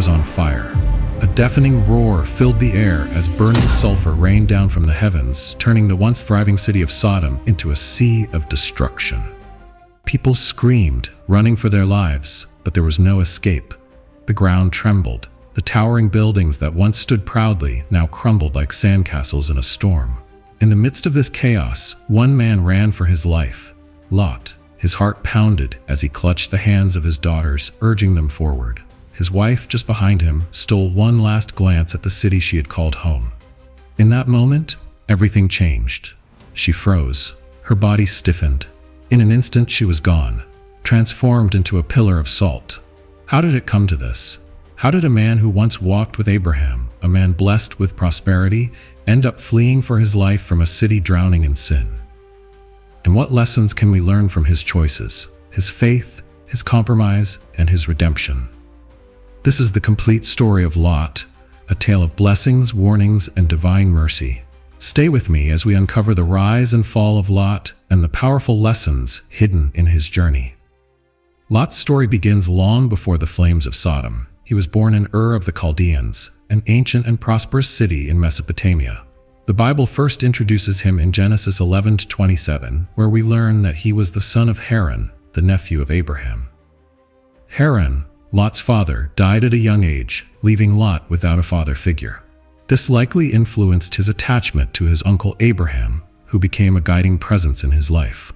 was on fire. A deafening roar filled the air as burning sulfur rained down from the heavens, turning the once thriving city of Sodom into a sea of destruction. People screamed, running for their lives, but there was no escape. The ground trembled. The towering buildings that once stood proudly now crumbled like sandcastles in a storm. In the midst of this chaos, one man ran for his life, Lot. His heart pounded as he clutched the hands of his daughters, urging them forward. His wife, just behind him, stole one last glance at the city she had called home. In that moment, everything changed. She froze. Her body stiffened. In an instant, she was gone, transformed into a pillar of salt. How did it come to this? How did a man who once walked with Abraham, a man blessed with prosperity, end up fleeing for his life from a city drowning in sin? And what lessons can we learn from his choices, his faith, his compromise, and his redemption? This is the complete story of Lot, a tale of blessings, warnings, and divine mercy. Stay with me as we uncover the rise and fall of Lot and the powerful lessons hidden in his journey. Lot's story begins long before the flames of Sodom. He was born in Ur of the Chaldeans, an ancient and prosperous city in Mesopotamia. The Bible first introduces him in Genesis 11:27, where we learn that he was the son of Haran, the nephew of Abraham. Haran, Lot's father, died at a young age, leaving Lot without a father figure. This likely influenced his attachment to his uncle Abraham, who became a guiding presence in his life.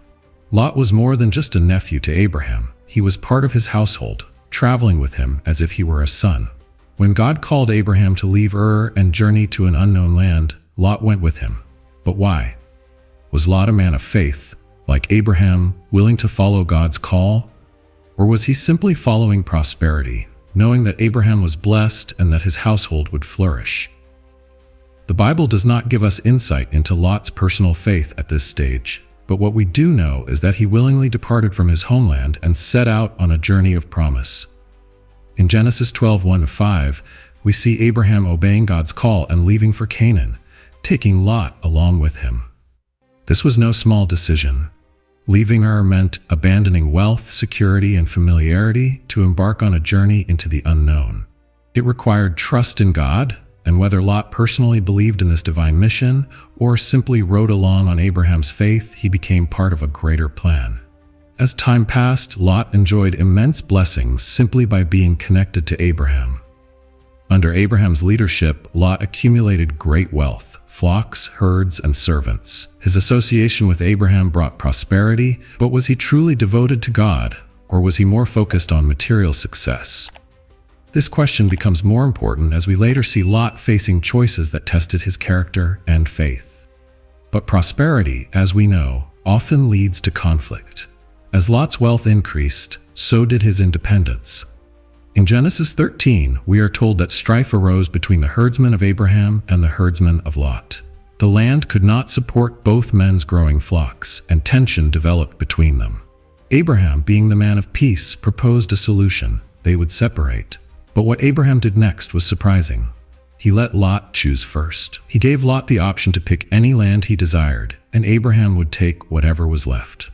Lot was more than just a nephew to Abraham. He was part of his household, traveling with him as if he were a son. When God called Abraham to leave Ur and journey to an unknown land, Lot went with him. But why? Was Lot a man of faith, like Abraham, willing to follow God's call? Or was he simply following prosperity, knowing that Abraham was blessed and that his household would flourish? The Bible does not give us insight into Lot's personal faith at this stage, but what we do know is that he willingly departed from his homeland and set out on a journey of promise. In Genesis 12:1-5, we see Abraham obeying God's call and leaving for Canaan, taking Lot along with him. This was no small decision. Leaving Ur meant abandoning wealth, security, and familiarity to embark on a journey into the unknown. It required trust in God, and whether Lot personally believed in this divine mission or simply rode along on Abraham's faith, he became part of a greater plan. As time passed, Lot enjoyed immense blessings simply by being connected to Abraham. Under Abraham's leadership, Lot accumulated great wealth, flocks, herds, and servants. His association with Abraham brought prosperity, but was he truly devoted to God, or was he more focused on material success? This question becomes more important as we later see Lot facing choices that tested his character and faith. But prosperity, as we know, often leads to conflict. As Lot's wealth increased, so did his independence. In Genesis 13, we are told that strife arose between the herdsmen of Abraham and the herdsmen of Lot. The land could not support both men's growing flocks, and tension developed between them. Abraham, being the man of peace, proposed a solution. They would separate. But what Abraham did next was surprising. He let Lot choose first. He gave Lot the option to pick any land he desired, and Abraham would take whatever was left.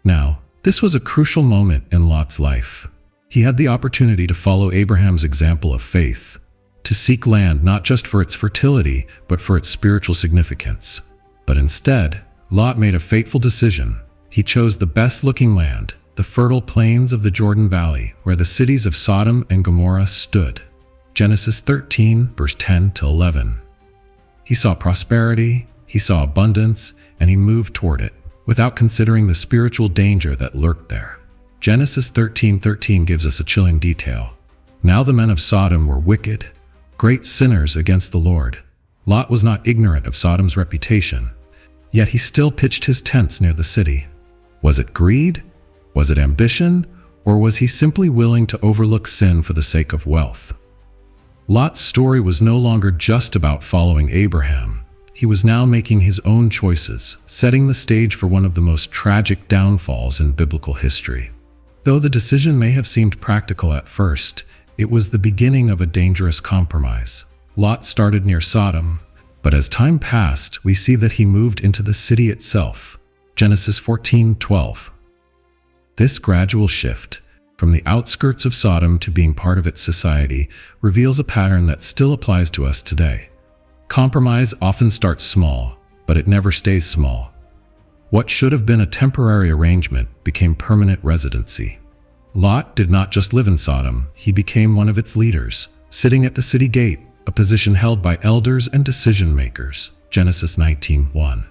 Now, this was a crucial moment in Lot's life. He had the opportunity to follow Abraham's example of faith, to seek land not just for its fertility, but for its spiritual significance. But instead, Lot made a fateful decision. He chose the best-looking land, the fertile plains of the Jordan Valley, where the cities of Sodom and Gomorrah stood. Genesis 13, verse 10-11. He saw prosperity, he saw abundance, and he moved toward it, without considering the spiritual danger that lurked there. Genesis 13:13 gives us a chilling detail. Now the men of Sodom were wicked, great sinners against the Lord. Lot was not ignorant of Sodom's reputation, yet he still pitched his tents near the city. Was it greed? Was it ambition? Or was he simply willing to overlook sin for the sake of wealth? Lot's story was no longer just about following Abraham. He was now making his own choices, setting the stage for one of the most tragic downfalls in biblical history. Though the decision may have seemed practical at first, it was the beginning of a dangerous compromise. Lot started near Sodom, but as time passed, we see that he moved into the city itself. Genesis 14:12. This gradual shift, from the outskirts of Sodom to being part of its society, reveals a pattern that still applies to us today. Compromise often starts small, but it never stays small. What should have been a temporary arrangement became permanent residency. Lot did not just live in Sodom, he became one of its leaders, sitting at the city gate, a position held by elders and decision-makers. Genesis 19:1.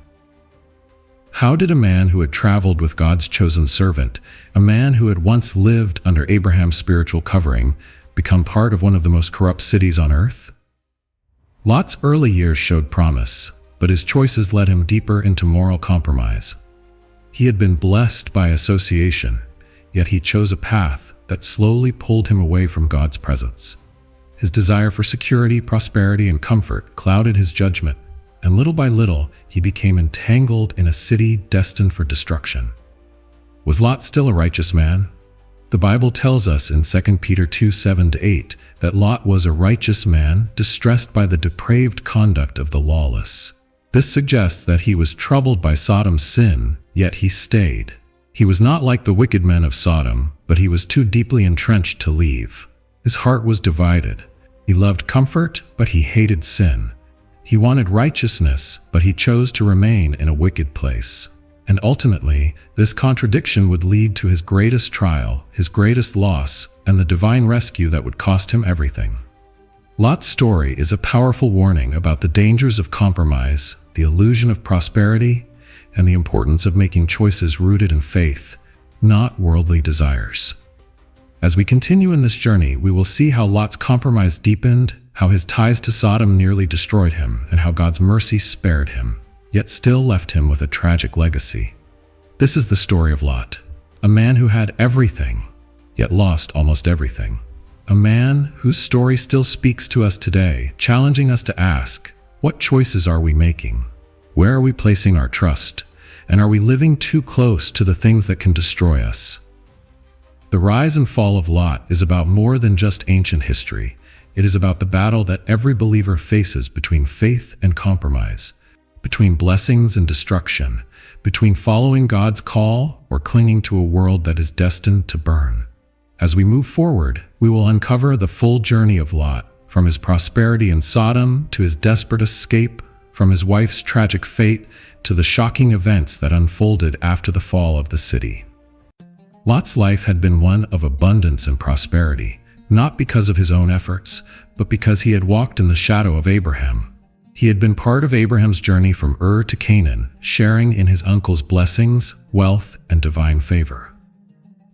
How did a man who had traveled with God's chosen servant, a man who had once lived under Abraham's spiritual covering, become part of one of the most corrupt cities on earth? Lot's early years showed promise, but his choices led him deeper into moral compromise. He had been blessed by association, yet he chose a path that slowly pulled him away from God's presence. His desire for security, prosperity, and comfort clouded his judgment, and little by little, he became entangled in a city destined for destruction. Was Lot still a righteous man? The Bible tells us in 2 Peter 2:7-8 that Lot was a righteous man distressed by the depraved conduct of the lawless. This suggests that he was troubled by Sodom's sin, yet he stayed. He was not like the wicked men of Sodom, but he was too deeply entrenched to leave. His heart was divided. He loved comfort, but he hated sin. He wanted righteousness, but he chose to remain in a wicked place. And ultimately, this contradiction would lead to his greatest trial, his greatest loss, and the divine rescue that would cost him everything. Lot's story is a powerful warning about the dangers of compromise, the illusion of prosperity, and the importance of making choices rooted in faith, not worldly desires. As we continue in this journey, we will see how Lot's compromise deepened, how his ties to Sodom nearly destroyed him, and how God's mercy spared him, yet still left him with a tragic legacy. This is the story of Lot, a man who had everything, yet lost almost everything. A man whose story still speaks to us today, challenging us to ask, what choices are we making? Where are we placing our trust? And are we living too close to the things that can destroy us? The rise and fall of Lot is about more than just ancient history. It is about the battle that every believer faces between faith and compromise, between blessings and destruction, between following God's call or clinging to a world that is destined to burn. As we move forward, we will uncover the full journey of Lot, from his prosperity in Sodom to his desperate escape, from his wife's tragic fate to the shocking events that unfolded after the fall of the city. Lot's life had been one of abundance and prosperity, not because of his own efforts, but because he had walked in the shadow of Abraham. He had been part of Abraham's journey from Ur to Canaan, sharing in his uncle's blessings, wealth, and divine favor.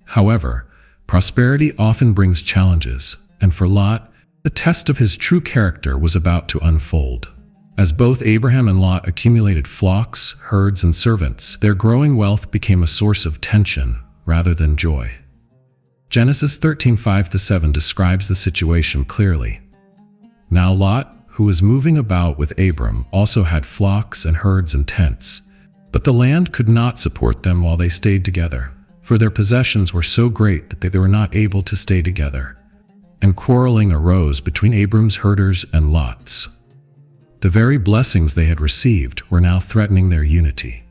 However, prosperity often brings challenges, and for Lot, the test of his true character was about to unfold. As both Abraham and Lot accumulated flocks, herds, and servants, their growing wealth became a source of tension rather than joy. Genesis 13:5-7 describes the situation clearly. Now Lot, who was moving about with Abram, also had flocks and herds and tents, but the land could not support them while they stayed together, for their possessions were so great that they were not able to stay together. And quarreling arose between Abram's herders and Lot's. The very blessings they had received were now threatening their unity.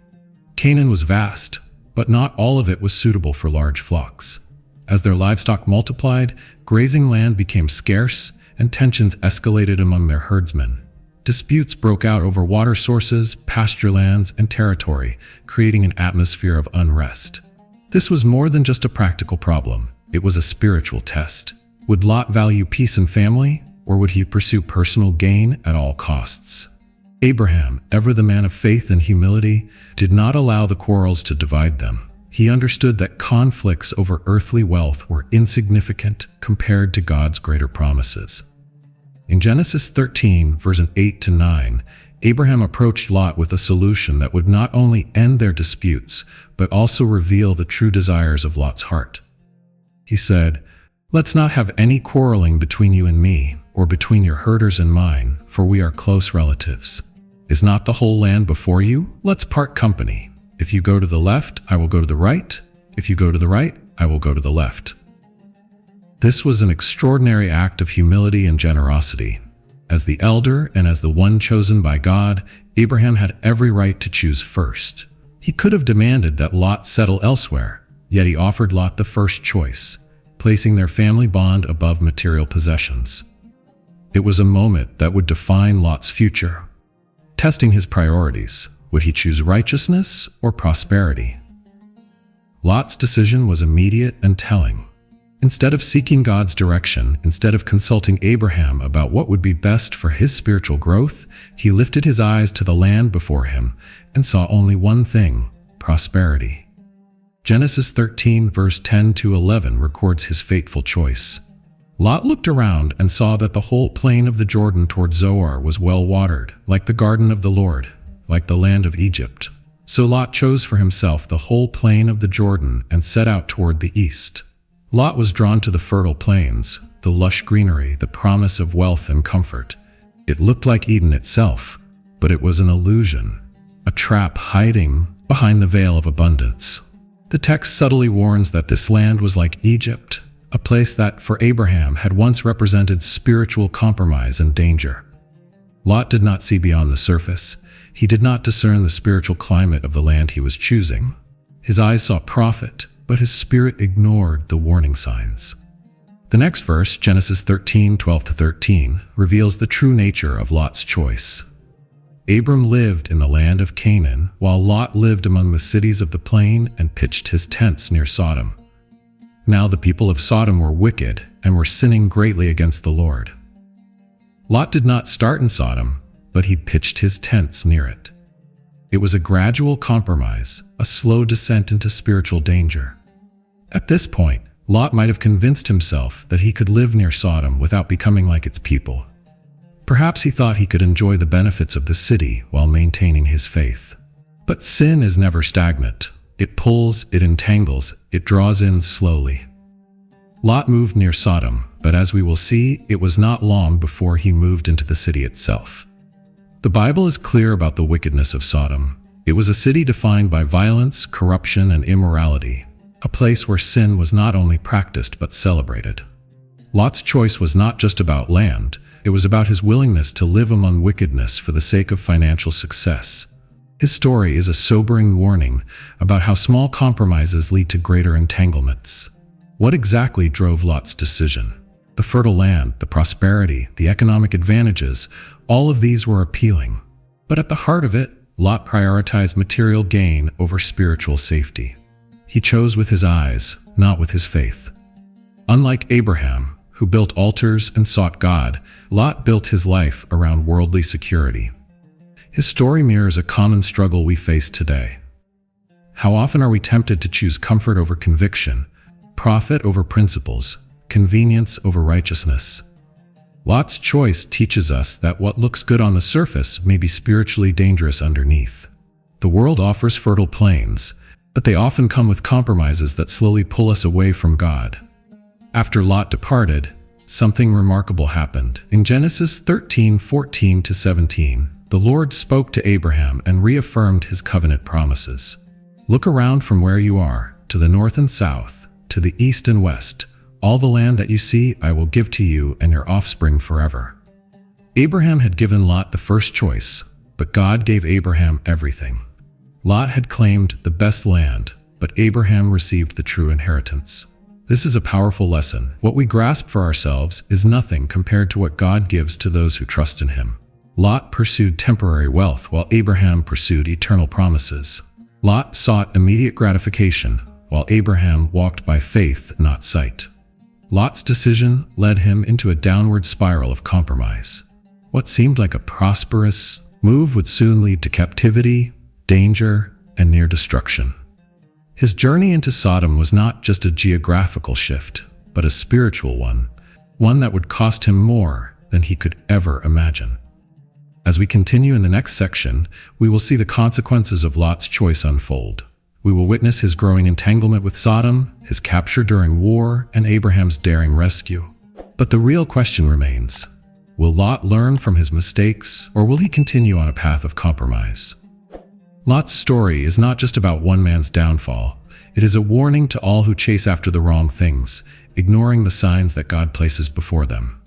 Canaan was vast, but not all of it was suitable for large flocks. As their livestock multiplied, grazing land became scarce, and tensions escalated among their herdsmen. Disputes broke out over water sources, pasture lands, and territory, creating an atmosphere of unrest. This was more than just a practical problem. It was a spiritual test. Would Lot value peace and family, or would he pursue personal gain at all costs? Abraham, ever the man of faith and humility, did not allow the quarrels to divide them. He understood that conflicts over earthly wealth were insignificant compared to God's greater promises. In Genesis 13, verses 8-9, Abraham approached Lot with a solution that would not only end their disputes, but also reveal the true desires of Lot's heart. He said, "Let's not have any quarreling between you and me, or between your herders and mine, for we are close relatives. Is not the whole land before you? Let's part company. If you go to the left, I will go to the right. If you go to the right, I will go to the left." This was an extraordinary act of humility and generosity. As the elder and as the one chosen by God, Abraham had every right to choose first. He could have demanded that Lot settle elsewhere, yet he offered Lot the first choice. placing their family bond above material possessions. It was a moment that would define Lot's future. Testing his priorities, would he choose righteousness or prosperity? Lot's decision was immediate and telling. Instead of seeking God's direction, instead of consulting Abraham about what would be best for his spiritual growth, he lifted his eyes to the land before him and saw only one thing: prosperity. Genesis 13 verse 10-11 records his fateful choice. Lot looked around and saw that the whole plain of the Jordan toward Zoar was well watered, like the garden of the Lord, like the land of Egypt. So Lot chose for himself the whole plain of the Jordan and set out toward the east. Lot was drawn to the fertile plains, the lush greenery, the promise of wealth and comfort. It looked like Eden itself, but it was an illusion, a trap hiding behind the veil of abundance. The text subtly warns that this land was like Egypt, a place that, for Abraham, had once represented spiritual compromise and danger. Lot did not see beyond the surface. He did not discern the spiritual climate of the land he was choosing. His eyes saw profit, but his spirit ignored the warning signs. The next verse, Genesis 13:12-13, reveals the true nature of Lot's choice. Abram lived in the land of Canaan, while Lot lived among the cities of the plain and pitched his tents near Sodom. Now the people of Sodom were wicked and were sinning greatly against the Lord. Lot did not start in Sodom, but he pitched his tents near it. It was a gradual compromise, a slow descent into spiritual danger. At this point, Lot might have convinced himself that he could live near Sodom without becoming like its people. Perhaps he thought he could enjoy the benefits of the city while maintaining his faith. But sin is never stagnant. It pulls, it entangles, it draws in slowly. Lot moved near Sodom, but as we will see, it was not long before he moved into the city itself. The Bible is clear about the wickedness of Sodom. It was a city defined by violence, corruption, and immorality, a place where sin was not only practiced but celebrated. Lot's choice was not just about land, it was about his willingness to live among wickedness for the sake of financial success. His story is a sobering warning about how small compromises lead to greater entanglements. What exactly drove Lot's decision? The fertile land, the prosperity, the economic advantages, all of these were appealing. But at the heart of it, Lot prioritized material gain over spiritual safety. He chose with his eyes, not with his faith. Unlike Abraham, who built altars and sought God, Lot built his life around worldly security. His story mirrors a common struggle we face today. How often are we tempted to choose comfort over conviction, profit over principles, convenience over righteousness? Lot's choice teaches us that what looks good on the surface may be spiritually dangerous underneath. The world offers fertile plains, but they often come with compromises that slowly pull us away from God. After Lot departed, something remarkable happened. In Genesis 13:14-17, the Lord spoke to Abraham and reaffirmed his covenant promises. Look around from where you are, to the north and south, to the east and west. All the land that you see I will give to you and your offspring forever. Abraham had given Lot the first choice, but God gave Abraham everything. Lot had claimed the best land, but Abraham received the true inheritance. This is a powerful lesson. What we grasp for ourselves is nothing compared to what God gives to those who trust in Him. Lot pursued temporary wealth while Abraham pursued eternal promises. Lot sought immediate gratification, while Abraham walked by faith, not sight. Lot's decision led him into a downward spiral of compromise. What seemed like a prosperous move would soon lead to captivity, danger, and near destruction. His journey into Sodom was not just a geographical shift, but a spiritual one that would cost him more than he could ever imagine. As we continue in the next section, we will see the consequences of Lot's choice unfold. We will witness his growing entanglement with Sodom, his capture during war, and Abraham's daring rescue. But the real question remains: will Lot learn from his mistakes, or will he continue on a path of compromise? Lot's story is not just about one man's downfall. It is a warning to all who chase after the wrong things, ignoring the signs that God places before them.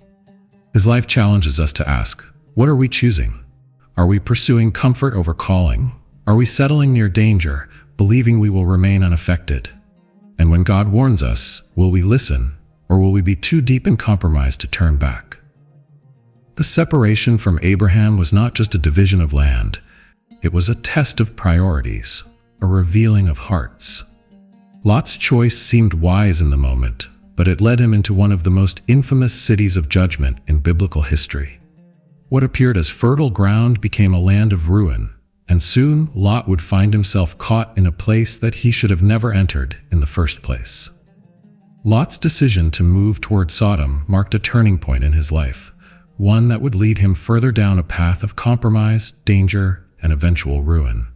His life challenges us to ask, what are we choosing? Are we pursuing comfort over calling? Are we settling near danger, believing we will remain unaffected? And when God warns us, will we listen, or will we be too deep in compromise to turn back? The separation from Abraham was not just a division of land, it was a test of priorities, a revealing of hearts. Lot's choice seemed wise in the moment, but it led him into one of the most infamous cities of judgment in biblical history. What appeared as fertile ground became a land of ruin, and soon Lot would find himself caught in a place that he should have never entered in the first place. Lot's decision to move toward Sodom marked a turning point in his life, one that would lead him further down a path of compromise, danger, and eventual ruin.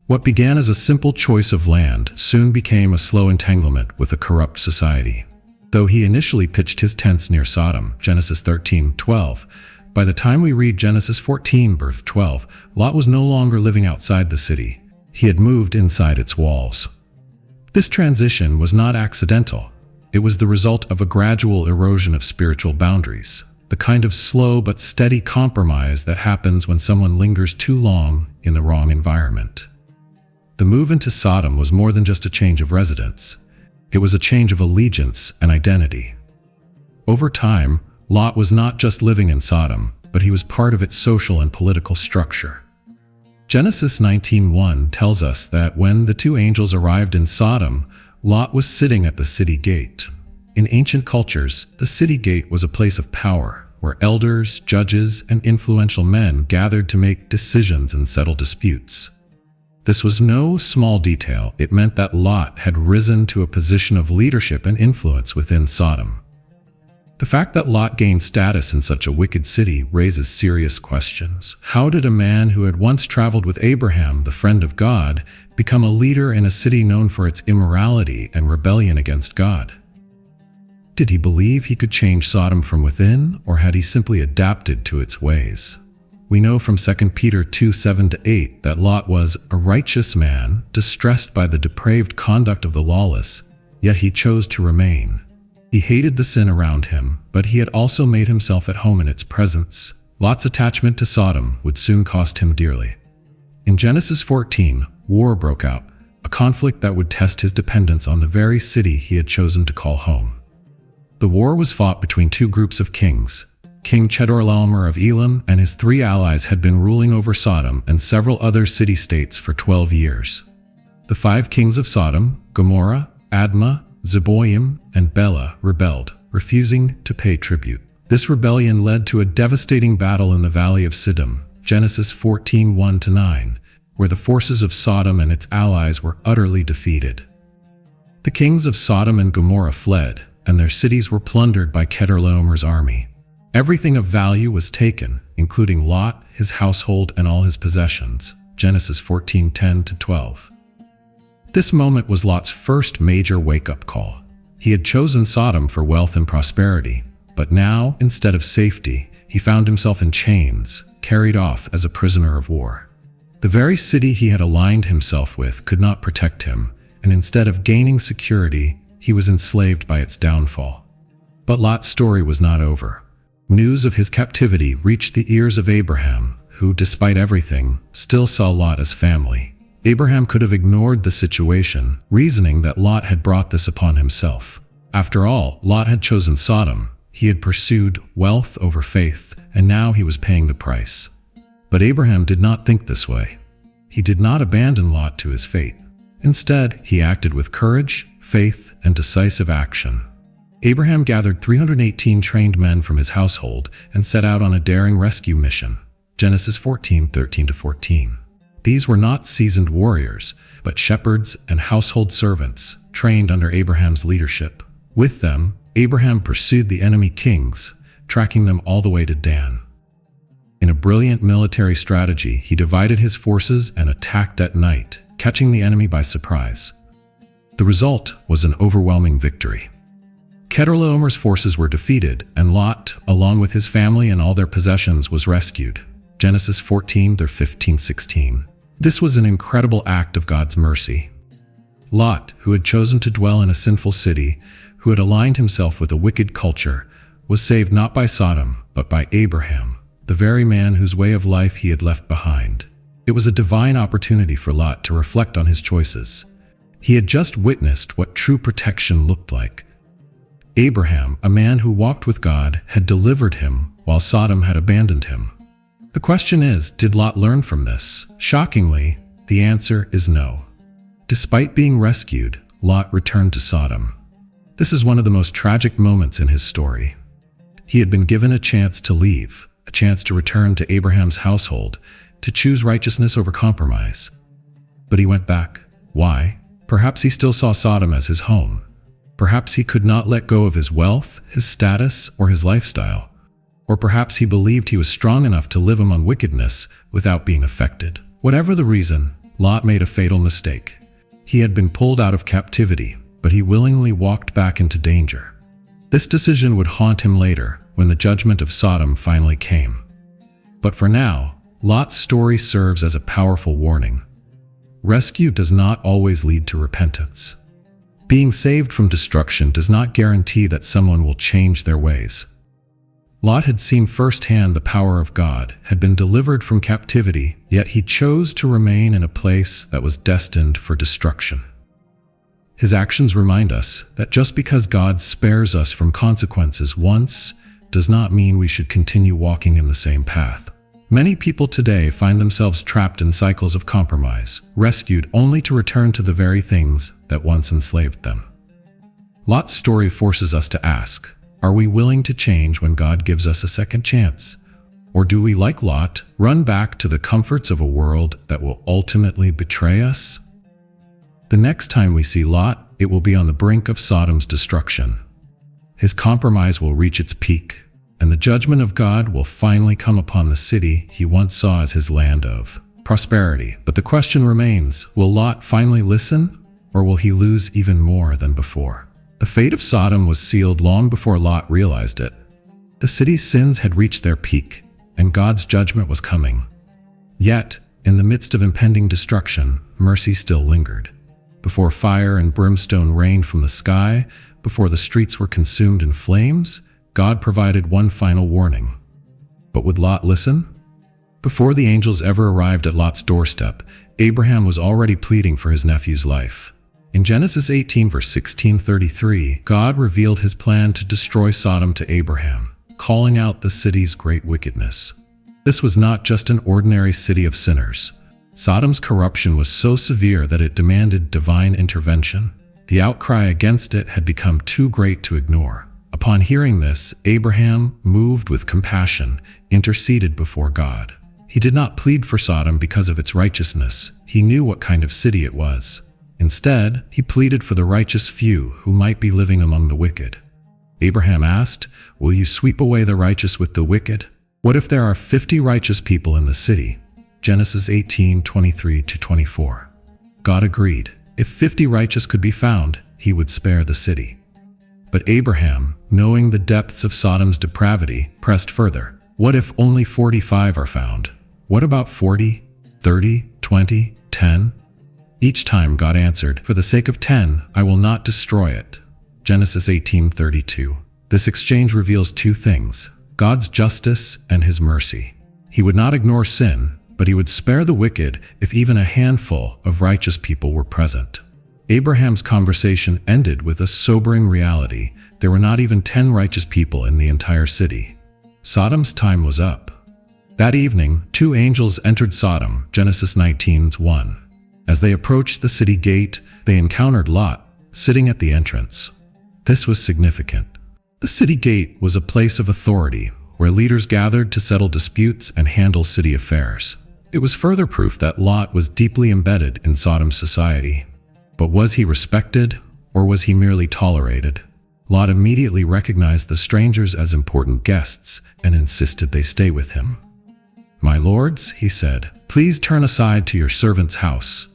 What began as a simple choice of land soon became a slow entanglement with a corrupt society. Though he initially pitched his tents near Sodom, Genesis 13:12, by the time we read Genesis 14:12, Lot was no longer living outside the city. He had moved inside its walls. This transition was not accidental. It was the result of a gradual erosion of spiritual boundaries, the kind of slow but steady compromise that happens when someone lingers too long in the wrong environment. The move into Sodom was more than just a change of residence. It was a change of allegiance and identity. Over time, Lot was not just living in Sodom, but he was part of its social and political structure. Genesis 19:1 tells us that when the two angels arrived in Sodom, Lot was sitting at the city gate. In ancient cultures, the city gate was a place of power, where elders, judges, and influential men gathered to make decisions and settle disputes. This was no small detail. It meant that Lot had risen to a position of leadership and influence within Sodom. The fact that Lot gained status in such a wicked city raises serious questions. How did a man who had once traveled with Abraham, the friend of God, become a leader in a city known for its immorality and rebellion against God? Did he believe he could change Sodom from within, or had he simply adapted to its ways? We know from 2 Peter 2:7-8 that Lot was a righteous man, distressed by the depraved conduct of the lawless, yet he chose to remain. He hated the sin around him, but he had also made himself at home in its presence. Lot's attachment to Sodom would soon cost him dearly. In Genesis 14, war broke out, a conflict that would test his dependence on the very city he had chosen to call home. The war was fought between two groups of kings. King Chedorlaomer of Elam and his 3 allies had been ruling over Sodom and several other city-states for 12 years. The 5 kings of Sodom, Gomorrah, Admah, Zeboim, and Bela, rebelled, refusing to pay tribute. This rebellion led to a devastating battle in the Valley of Siddim, Genesis 14:1-9, where the forces of Sodom and its allies were utterly defeated. The kings of Sodom and Gomorrah fled, and their cities were plundered by Chedorlaomer's army. Everything of value was taken, including Lot, his household, and all his possessions. Genesis 14:10-12. This moment was Lot's first major wake-up call. He had chosen Sodom for wealth and prosperity, but now, instead of safety, he found himself in chains, carried off as a prisoner of war. The very city he had aligned himself with could not protect him, and instead of gaining security, he was enslaved by its downfall. But Lot's story was not over. News of his captivity reached the ears of Abraham, who, despite everything, still saw Lot as family. Abraham could have ignored the situation, reasoning that Lot had brought this upon himself. After all, Lot had chosen Sodom. He had pursued wealth over faith, and now he was paying the price. But Abraham did not think this way. He did not abandon Lot to his fate. Instead, he acted with courage, faith, and decisive action. Abraham gathered 318 trained men from his household and set out on a daring rescue mission. Genesis 14:13-14. These were not seasoned warriors, but shepherds and household servants, trained under Abraham's leadership. With them, Abraham pursued the enemy kings, tracking them all the way to Dan. In a brilliant military strategy, he divided his forces and attacked at night, catching the enemy by surprise. The result was an overwhelming victory. Chedorlaomer's forces were defeated, and Lot, along with his family and all their possessions, was rescued. Genesis 14:15-16. This was an incredible act of God's mercy. Lot, who had chosen to dwell in a sinful city, who had aligned himself with a wicked culture, was saved not by Sodom, but by Abraham, the very man whose way of life he had left behind. It was a divine opportunity for Lot to reflect on his choices. He had just witnessed what true protection looked like. Abraham, a man who walked with God, had delivered him, while Sodom had abandoned him. The question is, did Lot learn from this? Shockingly, the answer is no. Despite being rescued, Lot returned to Sodom. This is one of the most tragic moments in his story. He had been given a chance to leave, a chance to return to Abraham's household, to choose righteousness over compromise. But he went back. Why? Perhaps he still saw Sodom as his home. Perhaps he could not let go of his wealth, his status, or his lifestyle. Or perhaps he believed he was strong enough to live among wickedness without being affected. Whatever the reason, Lot made a fatal mistake. He had been pulled out of captivity, but he willingly walked back into danger. This decision would haunt him later, when the judgment of Sodom finally came. But for now, Lot's story serves as a powerful warning. Rescue does not always lead to repentance. Being saved from destruction does not guarantee that someone will change their ways. Lot had seen firsthand the power of God, had been delivered from captivity, yet he chose to remain in a place that was destined for destruction. His actions remind us that just because God spares us from consequences once, does not mean we should continue walking in the same path. Many people today find themselves trapped in cycles of compromise, rescued only to return to the very things that once enslaved them. Lot's story forces us to ask, are we willing to change when God gives us a second chance? Or do we, like Lot, run back to the comforts of a world that will ultimately betray us? The next time we see Lot, it will be on the brink of Sodom's destruction. His compromise will reach its peak, and the judgment of God will finally come upon the city he once saw as his land of prosperity. But the question remains, will Lot finally listen, or will he lose even more than before? The fate of Sodom was sealed long before Lot realized it. The city's sins had reached their peak, and God's judgment was coming. Yet, in the midst of impending destruction, mercy still lingered. Before fire and brimstone rained from the sky, before the streets were consumed in flames, God provided one final warning. But would Lot listen? Before the angels ever arrived at Lot's doorstep, Abraham was already pleading for his nephew's life. In Genesis 18 verse 1633, God revealed his plan to destroy Sodom to Abraham, calling out the city's great wickedness. This was not just an ordinary city of sinners. Sodom's corruption was so severe that it demanded divine intervention. The outcry against it had become too great to ignore. Upon hearing this, Abraham, moved with compassion, interceded before God. He did not plead for Sodom because of its righteousness. He knew what kind of city it was. Instead, he pleaded for the righteous few who might be living among the wicked. Abraham asked, "Will you sweep away the righteous with the wicked? What if there are 50 righteous people in the city?" Genesis 18:23-24. God agreed. If 50 righteous could be found, he would spare the city. But Abraham, knowing the depths of Sodom's depravity, pressed further. What if only 45 are found? What about 40, 30, 20, 10? Each time God answered, "For the sake of 10, I will not destroy it." Genesis 18:32. This exchange reveals two things: God's justice and his mercy. He would not ignore sin, but he would spare the wicked if even a handful of righteous people were present. Abraham's conversation ended with a sobering reality. There were not even 10 righteous people in the entire city. Sodom's time was up. That evening, 2 angels entered Sodom, Genesis 19:1. As they approached the city gate, they encountered Lot, sitting at the entrance. This was significant. The city gate was a place of authority, where leaders gathered to settle disputes and handle city affairs. It was further proof that Lot was deeply embedded in Sodom's society. But was he respected, or was he merely tolerated? Lot immediately recognized the strangers as important guests and insisted they stay with him. "My lords," he said, "please turn aside to your servant's house.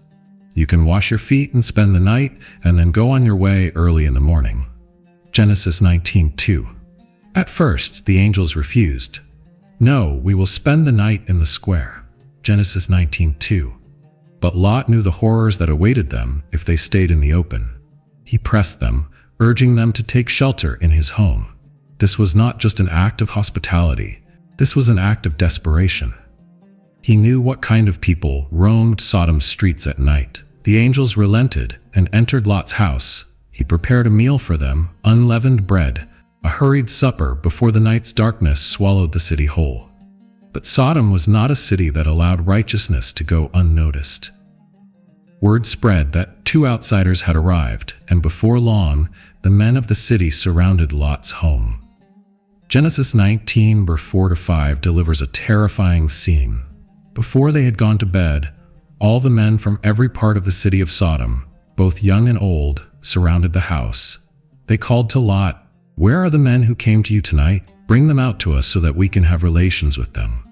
You can wash your feet and spend the night, and then go on your way early in the morning." Genesis 19:2. At first, the angels refused. "No, we will spend the night in the square." Genesis 19:2. But Lot knew the horrors that awaited them if they stayed in the open. He pressed them, urging them to take shelter in his home. This was not just an act of hospitality. This was an act of desperation. He knew what kind of people roamed Sodom's streets at night. The angels relented and entered Lot's house, He prepared a meal for them, unleavened bread, a hurried supper before the night's darkness swallowed the city whole. But Sodom was not a city that allowed righteousness to go unnoticed. Word spread that 2 outsiders had arrived, and before long, the men of the city surrounded Lot's home. Genesis 19, verse 4-5 delivers a terrifying scene. Before they had gone to bed, all the men from every part of the city of Sodom, both young and old, surrounded the house. They called to Lot, "Where are the men who came to you tonight? Bring them out to us so that we can have relations with them."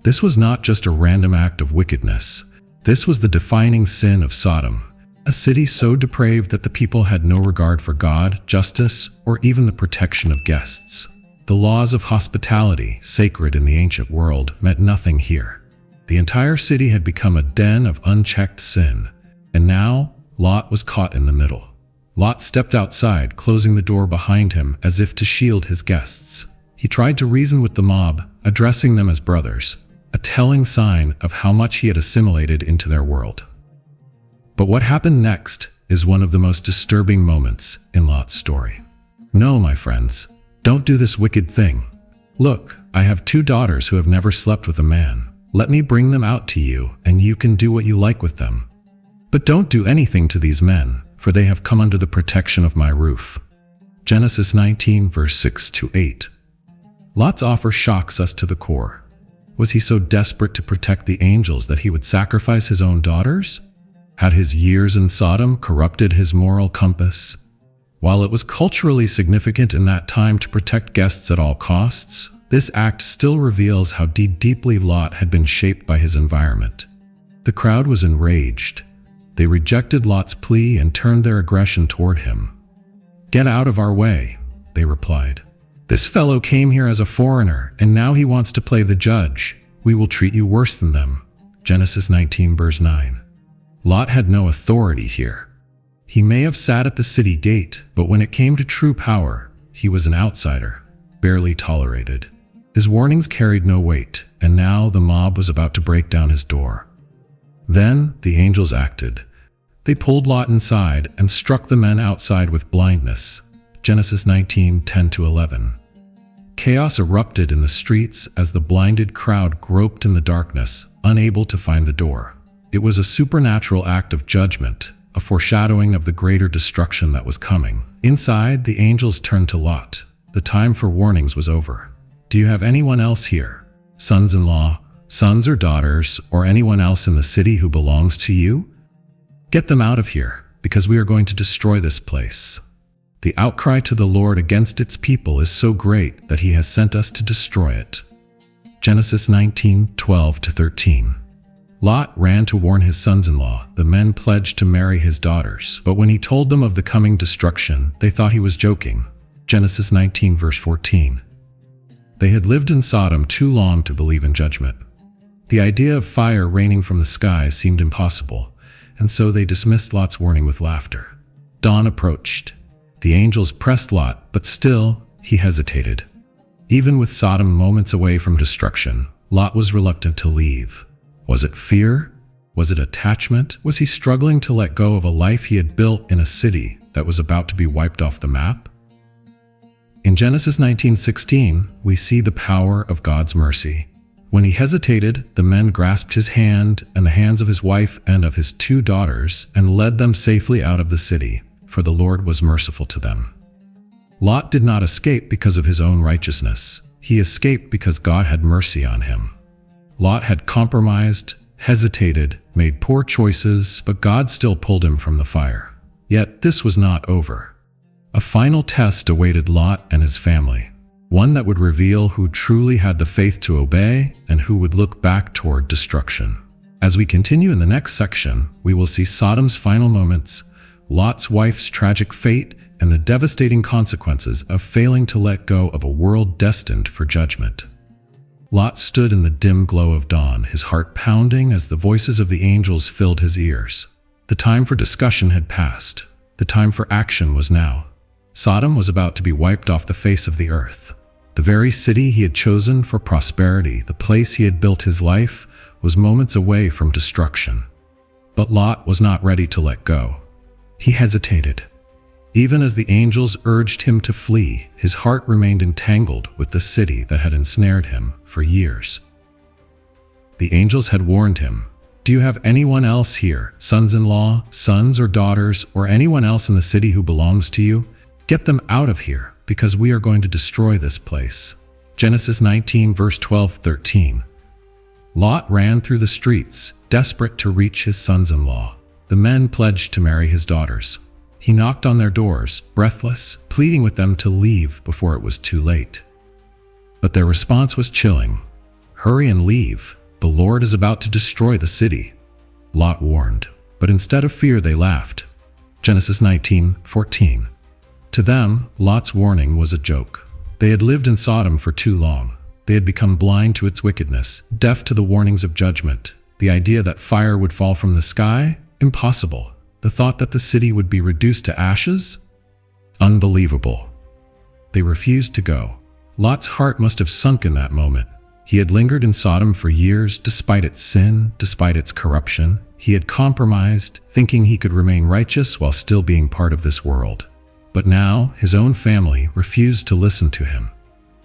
This was not just a random act of wickedness. This was the defining sin of Sodom, a city so depraved that the people had no regard for God, justice, or even the protection of guests. The laws of hospitality, sacred in the ancient world, meant nothing here. The entire city had become a den of unchecked sin, and now Lot was caught in the middle. Lot stepped outside, closing the door behind him as if to shield his guests. He tried to reason with the mob, addressing them as brothers, a telling sign of how much he had assimilated into their world. But what happened next is one of the most disturbing moments in Lot's story. "No, my friends, don't do this wicked thing. Look, I have 2 daughters who have never slept with a man. Let me bring them out to you, and you can do what you like with them. But don't do anything to these men, for they have come under the protection of my roof." Genesis 19, verse 6-8. Lot's offer shocks us to the core. Was he so desperate to protect the angels that he would sacrifice his own daughters? Had his years in Sodom corrupted his moral compass? While it was culturally significant in that time to protect guests at all costs, this act still reveals how deeply Lot had been shaped by his environment. The crowd was enraged. They rejected Lot's plea and turned their aggression toward him. "Get out of our way," they replied. "This fellow came here as a foreigner, and now he wants to play the judge. We will treat you worse than them." Genesis 19, verse 9. Lot had no authority here. He may have sat at the city gate, but when it came to true power, he was an outsider, barely tolerated. His warnings carried no weight, and now the mob was about to break down his door. Then the angels acted. They pulled Lot inside and struck the men outside with blindness. Genesis 19, 10-11. Chaos erupted in the streets as the blinded crowd groped in the darkness, unable to find the door. It was a supernatural act of judgment, a foreshadowing of the greater destruction that was coming. Inside, the angels turned to Lot. The time for warnings was over. "Do you have anyone else here? Sons-in-law, sons or daughters, or anyone else in the city who belongs to you? Get them out of here, because we are going to destroy this place." The outcry to the Lord against its people is so great that he has sent us to destroy it. Genesis 19, 12-13. Lot ran to warn his sons-in-law. The men pledged to marry his daughters, but when he told them of the coming destruction, they thought he was joking. Genesis 19, verse 14. They had lived in Sodom too long to believe in judgment. The idea of fire raining from the sky seemed impossible, and so they dismissed Lot's warning with laughter. Dawn approached. The angels pressed Lot, but still, he hesitated. Even with Sodom moments away from destruction, Lot was reluctant to leave. Was it fear? Was it attachment? Was he struggling to let go of a life he had built in a city that was about to be wiped off the map? In Genesis 19:16, we see the power of God's mercy. When he hesitated, the men grasped his hand and the hands of his wife and of his 2 daughters and led them safely out of the city, for the Lord was merciful to them. Lot did not escape because of his own righteousness. He escaped because God had mercy on him. Lot had compromised, hesitated, made poor choices, but God still pulled him from the fire. Yet this was not over. A final test awaited Lot and his family, one that would reveal who truly had the faith to obey and who would look back toward destruction. As we continue in the next section, we will see Sodom's final moments, Lot's wife's tragic fate, and the devastating consequences of failing to let go of a world destined for judgment. Lot stood in the dim glow of dawn, his heart pounding as the voices of the angels filled his ears. The time for discussion had passed. The time for action was now. Sodom was about to be wiped off the face of the earth. The very city he had chosen for prosperity, the place he had built his life, was moments away from destruction. But Lot was not ready to let go. He hesitated. Even as the angels urged him to flee, his heart remained entangled with the city that had ensnared him for years. The angels had warned him, "Do you have anyone else here, sons-in-law, sons or daughters, or anyone else in the city who belongs to you? Get them out of here, because we are going to destroy this place." Genesis 19, verse 12-13. Lot ran through the streets, desperate to reach his sons-in-law. The men pledged to marry his daughters. He knocked on their doors, breathless, pleading with them to leave before it was too late. But their response was chilling. "Hurry and leave. The Lord is about to destroy the city." Lot warned, but instead of fear they laughed. Genesis 19:14. To them, Lot's warning was a joke. They had lived in Sodom for too long. They had become blind to its wickedness, deaf to the warnings of judgment. The idea that fire would fall from the sky? Impossible. The thought that the city would be reduced to ashes? Unbelievable. They refused to go. Lot's heart must have sunk in that moment. He had lingered in Sodom for years, despite its sin, despite its corruption. He had compromised, thinking he could remain righteous while still being part of this world. But now, his own family refused to listen to him.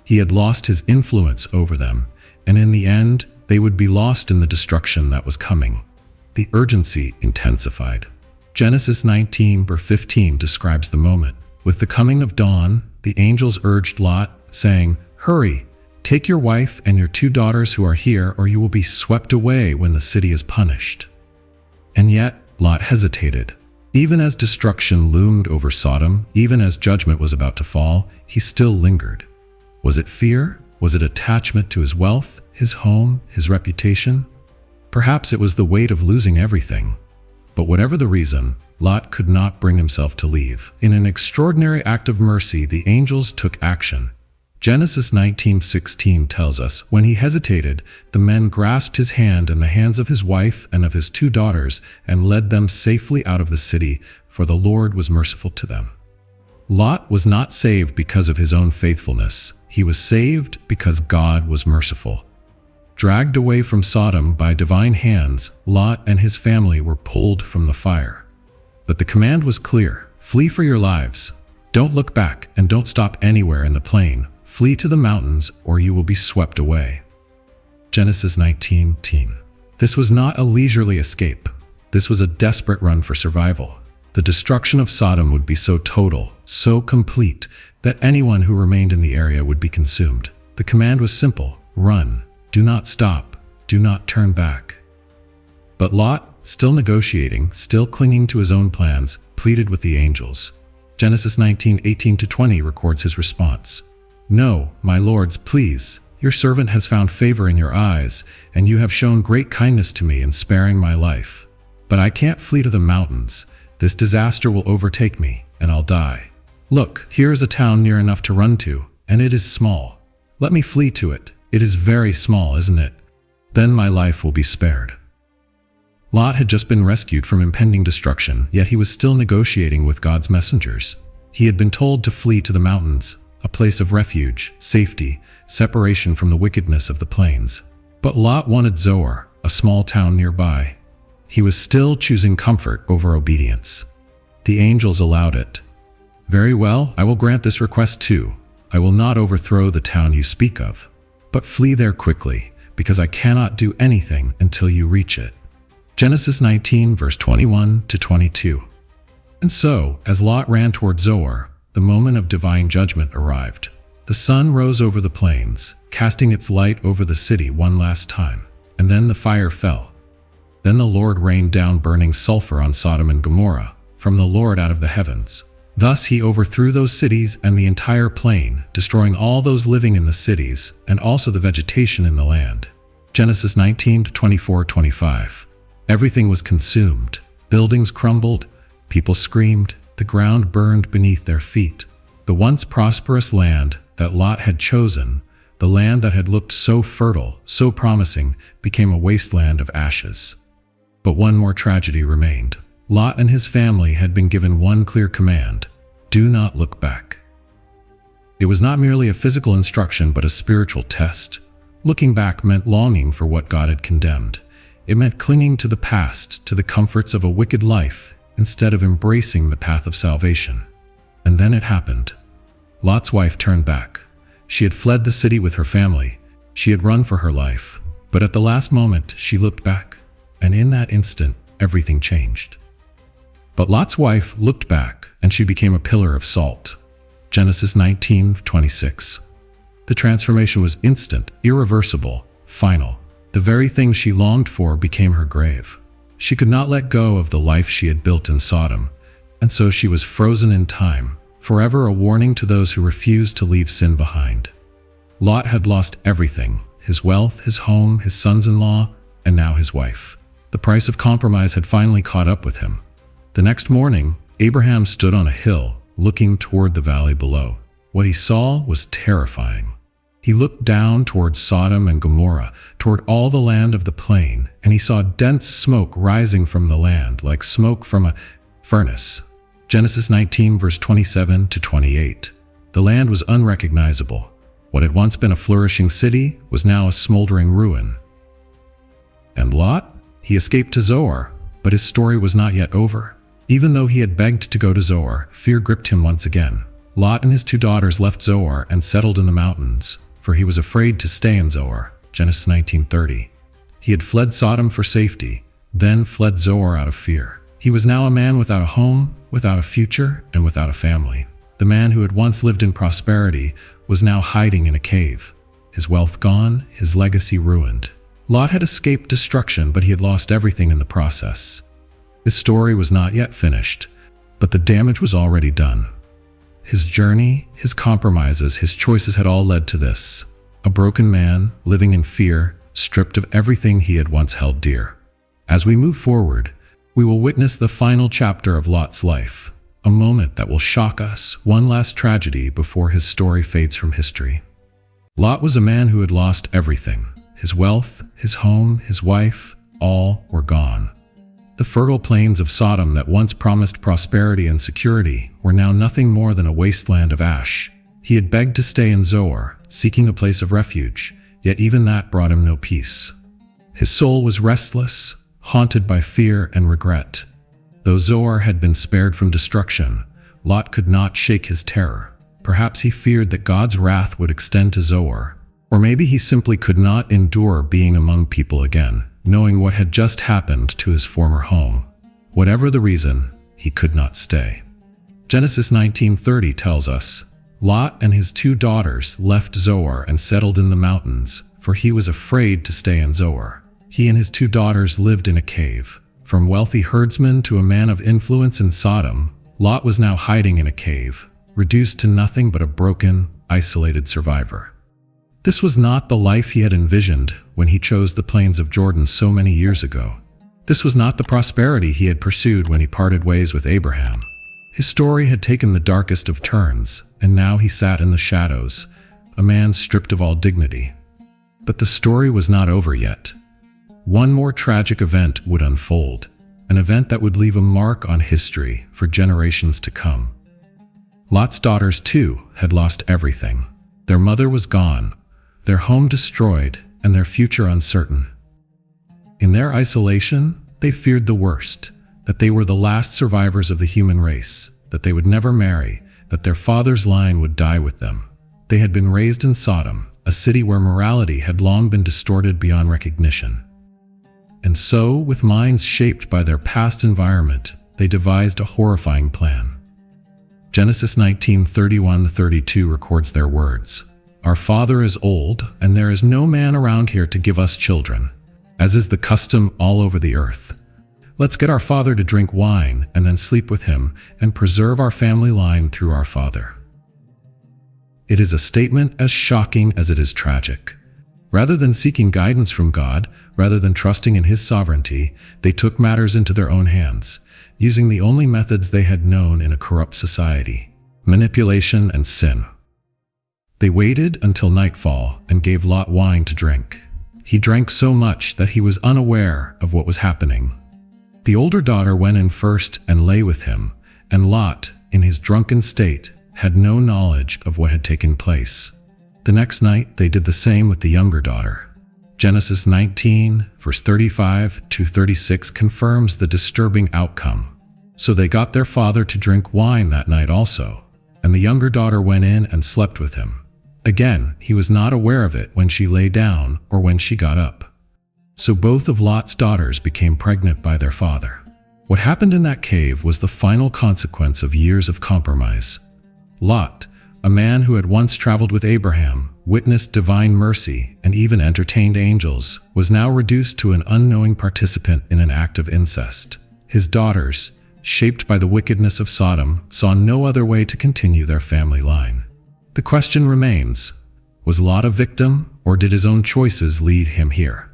He had lost his influence over them, and in the end, they would be lost in the destruction that was coming. The urgency intensified. Genesis 19, verse 15 describes the moment. With the coming of dawn, the angels urged Lot, saying, "Hurry, take your wife and your 2 daughters who are here, or you will be swept away when the city is punished." And yet, Lot hesitated. Even as destruction loomed over Sodom, even as judgment was about to fall, he still lingered. Was it fear? Was it attachment to his wealth, his home, his reputation? Perhaps it was the weight of losing everything. But whatever the reason, Lot could not bring himself to leave. In an extraordinary act of mercy, the angels took action. Genesis 19:16 tells us, when he hesitated, the men grasped his hand and the hands of his wife and of his 2 daughters and led them safely out of the city, for the Lord was merciful to them. Lot was not saved because of his own faithfulness. He was saved because God was merciful. Dragged away from Sodom by divine hands, Lot and his family were pulled from the fire. But the command was clear: flee for your lives. Don't look back and don't stop anywhere in the plain. Flee to the mountains or you will be swept away. Genesis 19:10. This was not a leisurely escape. This was a desperate run for survival. The destruction of Sodom would be so total, so complete, that anyone who remained in the area would be consumed. The command was simple: run. Do not stop. Do not turn back. But Lot, still negotiating, still clinging to his own plans, pleaded with the angels. Genesis 19:18-20 records his response. "No, my lords, please. Your servant has found favor in your eyes, and you have shown great kindness to me in sparing my life. But I can't flee to the mountains. This disaster will overtake me, and I'll die. Look, here is a town near enough to run to, and it is small. Let me flee to it. It is very small, isn't it? Then my life will be spared." Lot had just been rescued from impending destruction, yet he was still negotiating with God's messengers. He had been told to flee to the mountains, a place of refuge, safety, separation from the wickedness of the plains. But Lot wanted Zoar, a small town nearby. He was still choosing comfort over obedience. The angels allowed it. "Very well, I will grant this request too. I will not overthrow the town you speak of. But flee there quickly, because I cannot do anything until you reach it." Genesis 19, verse 21-22. And so, as Lot ran toward Zoar, the moment of divine judgment arrived. The sun rose over the plains, casting its light over the city one last time, and then the fire fell. Then the Lord rained down burning sulfur on Sodom and Gomorrah, from the Lord out of the heavens. Thus he overthrew those cities and the entire plain, destroying all those living in the cities, and also the vegetation in the land. Genesis 19:24-25. Everything was consumed. Buildings crumbled, people screamed, the ground burned beneath their feet. The once prosperous land that Lot had chosen, the land that had looked so fertile, so promising, became a wasteland of ashes. But one more tragedy remained. Lot and his family had been given one clear command: do not look back. It was not merely a physical instruction, but a spiritual test. Looking back meant longing for what God had condemned. It meant clinging to the past, to the comforts of a wicked life, instead of embracing the path of salvation. And then it happened. Lot's wife turned back. She had fled the city with her family. She had run for her life. But at the last moment, she looked back, and in that instant, everything changed. But Lot's wife looked back, and she became a pillar of salt. Genesis 19:26. The transformation was instant, irreversible, final. The very thing she longed for became her grave. She could not let go of the life she had built in Sodom, and so she was frozen in time, forever a warning to those who refused to leave sin behind. Lot had lost everything: his wealth, his home, his sons-in-law, and now his wife. The price of compromise had finally caught up with him. The next morning, Abraham stood on a hill, looking toward the valley below. What he saw was terrifying. He looked down toward Sodom and Gomorrah, toward all the land of the plain, and he saw dense smoke rising from the land, like smoke from a furnace. Genesis 19 verse 27 to 28. The land was unrecognizable. What had once been a flourishing city was now a smoldering ruin. And Lot? He escaped to Zoar, but his story was not yet over. Even though he had begged to go to Zoar, fear gripped him once again. Lot and his 2 daughters left Zoar and settled in the mountains, for he was afraid to stay in Zoar. Genesis 19:30. He had fled Sodom for safety, then fled Zoar out of fear. He was now a man without a home, without a future, and without a family. The man who had once lived in prosperity was now hiding in a cave. His wealth gone, his legacy ruined. Lot had escaped destruction, but he had lost everything in the process. His story was not yet finished, but the damage was already done. His journey, his compromises, his choices had all led to this: a broken man, living in fear, stripped of everything he had once held dear. As we move forward, we will witness the final chapter of Lot's life, a moment that will shock us, one last tragedy before his story fades from history. Lot was a man who had lost everything. His wealth, his home, his wife, all were gone. The fertile plains of Sodom that once promised prosperity and security were now nothing more than a wasteland of ash. He had begged to stay in Zoar, seeking a place of refuge, yet even that brought him no peace. His soul was restless, haunted by fear and regret. Though Zoar had been spared from destruction, Lot could not shake his terror. Perhaps he feared that God's wrath would extend to Zoar, or maybe he simply could not endure being among people again, knowing what had just happened to his former home. Whatever the reason, he could not stay. Genesis 19:30 tells us, Lot and his 2 daughters left Zoar and settled in the mountains, for he was afraid to stay in Zoar. He and his 2 daughters lived in a cave. From wealthy herdsman to a man of influence in Sodom, Lot was now hiding in a cave, reduced to nothing but a broken, isolated survivor. This was not the life he had envisioned when he chose the plains of Jordan so many years ago. This was not the prosperity he had pursued when he parted ways with Abraham. His story had taken the darkest of turns, and now he sat in the shadows, a man stripped of all dignity. But the story was not over yet. One more tragic event would unfold, an event that would leave a mark on history for generations to come. Lot's daughters, too, had lost everything. Their mother was gone, their home destroyed, and their future uncertain. In their isolation, they feared the worst, that they were the last survivors of the human race, that they would never marry, that their father's line would die with them. They had been raised in Sodom, a city where morality had long been distorted beyond recognition. And so, with minds shaped by their past environment, they devised a horrifying plan. Genesis 19:31-32 records their words. Our father is old, and there is no man around here to give us children, as is the custom all over the earth. Let's get our father to drink wine and then sleep with him and preserve our family line through our father. It is a statement as shocking as it is tragic. Rather than seeking guidance from God, rather than trusting in His sovereignty, they took matters into their own hands, using the only methods they had known in a corrupt society: manipulation and sin. They waited until nightfall and gave Lot wine to drink. He drank so much that he was unaware of what was happening. The older daughter went in first and lay with him, and Lot, in his drunken state, had no knowledge of what had taken place. The next night, they did the same with the younger daughter. Genesis 19, verse 35-36 confirms the disturbing outcome. So they got their father to drink wine that night also, and the younger daughter went in and slept with him. Again, he was not aware of it when she lay down or when she got up. So both of Lot's daughters became pregnant by their father. What happened in that cave was the final consequence of years of compromise. Lot, a man who had once traveled with Abraham, witnessed divine mercy, and even entertained angels, was now reduced to an unknowing participant in an act of incest. His daughters, shaped by the wickedness of Sodom, saw no other way to continue their family line. The question remains, was Lot a victim, or did his own choices lead him here?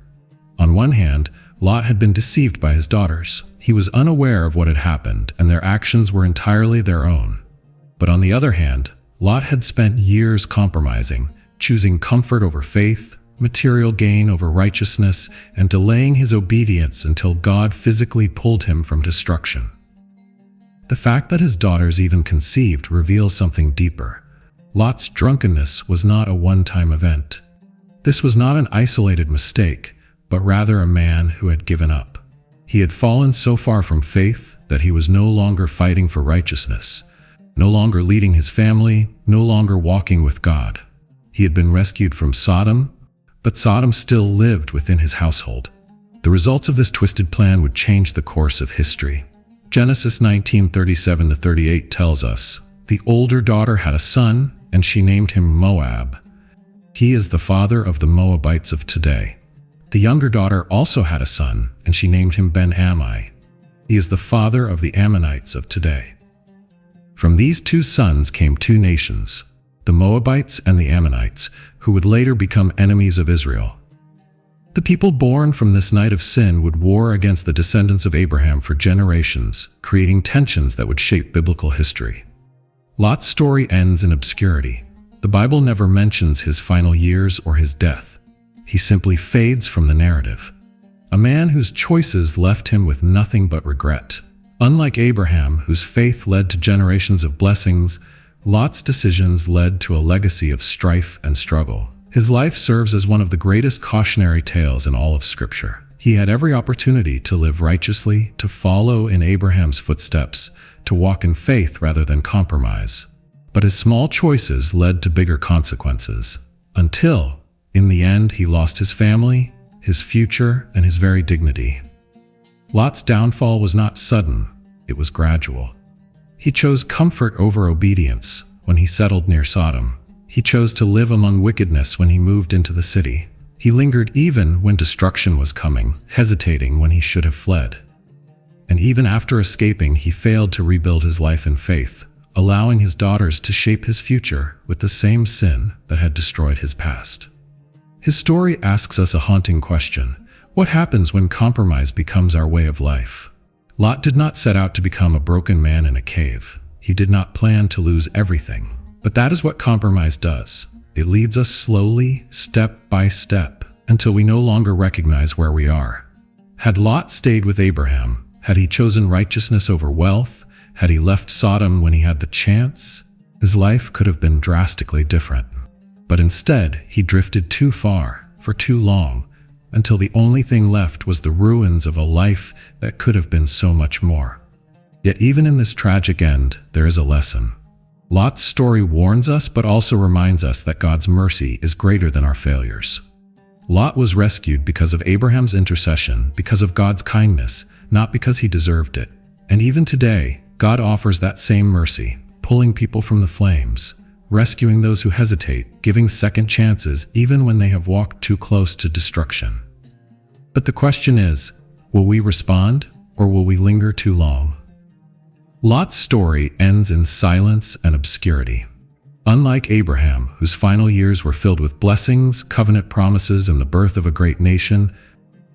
On one hand, Lot had been deceived by his daughters. He was unaware of what had happened, and their actions were entirely their own. But on the other hand, Lot had spent years compromising, choosing comfort over faith, material gain over righteousness, and delaying his obedience until God physically pulled him from destruction. The fact that his daughters even conceived reveals something deeper. Lot's drunkenness was not a one-time event. This was not an isolated mistake, but rather a man who had given up. He had fallen so far from faith that he was no longer fighting for righteousness, no longer leading his family, no longer walking with God. He had been rescued from Sodom, but Sodom still lived within his household. The results of this twisted plan would change the course of history. Genesis 19:37-38 tells us, "The older daughter had a son, and she named him Moab. He is the father of the Moabites of today. The younger daughter also had a son, and she named him Ben-Ammi. He is the father of the Ammonites of today." From these two sons came two nations, the Moabites and the Ammonites, who would later become enemies of Israel. The people born from this night of sin would war against the descendants of Abraham for generations, creating tensions that would shape biblical history. Lot's story ends in obscurity. The Bible never mentions his final years or his death. He simply fades from the narrative. A man whose choices left him with nothing but regret. Unlike Abraham, whose faith led to generations of blessings, Lot's decisions led to a legacy of strife and struggle. His life serves as one of the greatest cautionary tales in all of Scripture. He had every opportunity to live righteously, to follow in Abraham's footsteps, to walk in faith rather than compromise. But his small choices led to bigger consequences, until, in the end, he lost his family, his future, and his very dignity. Lot's downfall was not sudden, it was gradual. He chose comfort over obedience when he settled near Sodom. He chose to live among wickedness when he moved into the city. He lingered even when destruction was coming, hesitating when he should have fled. And even after escaping, he failed to rebuild his life in faith, allowing his daughters to shape his future with the same sin that had destroyed his past. His story asks us a haunting question. What happens when compromise becomes our way of life? Lot did not set out to become a broken man in a cave. He did not plan to lose everything. But that is what compromise does. It leads us slowly, step by step, until we no longer recognize where we are. Had Lot stayed with Abraham, had he chosen righteousness over wealth, had he left Sodom when he had the chance, his life could have been drastically different. But instead, he drifted too far, for too long, until the only thing left was the ruins of a life that could have been so much more. Yet even in this tragic end, there is a lesson. Lot's story warns us but also reminds us that God's mercy is greater than our failures. Lot was rescued because of Abraham's intercession, because of God's kindness, not because he deserved it. And even today, God offers that same mercy, pulling people from the flames, rescuing those who hesitate, giving second chances even when they have walked too close to destruction. But the question is, will we respond or will we linger too long? Lot's story ends in silence and obscurity. Unlike Abraham, whose final years were filled with blessings, covenant promises, and the birth of a great nation,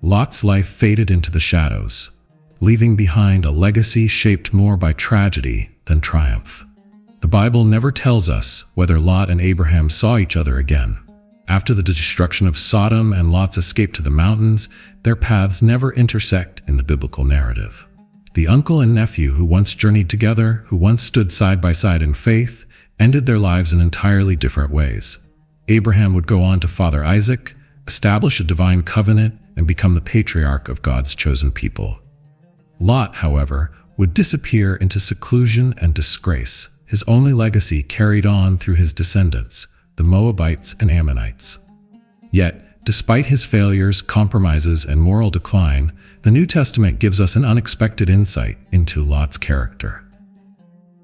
Lot's life faded into the shadows, leaving behind a legacy shaped more by tragedy than triumph. The Bible never tells us whether Lot and Abraham saw each other again. After the destruction of Sodom and Lot's escape to the mountains, their paths never intersect in the biblical narrative. The uncle and nephew who once journeyed together, who once stood side by side in faith, ended their lives in entirely different ways. Abraham would go on to father Isaac, establish a divine covenant, and become the patriarch of God's chosen people. Lot, however, would disappear into seclusion and disgrace, his only legacy carried on through his descendants, the Moabites and Ammonites. Yet, despite his failures, compromises, and moral decline, the New Testament gives us an unexpected insight into Lot's character.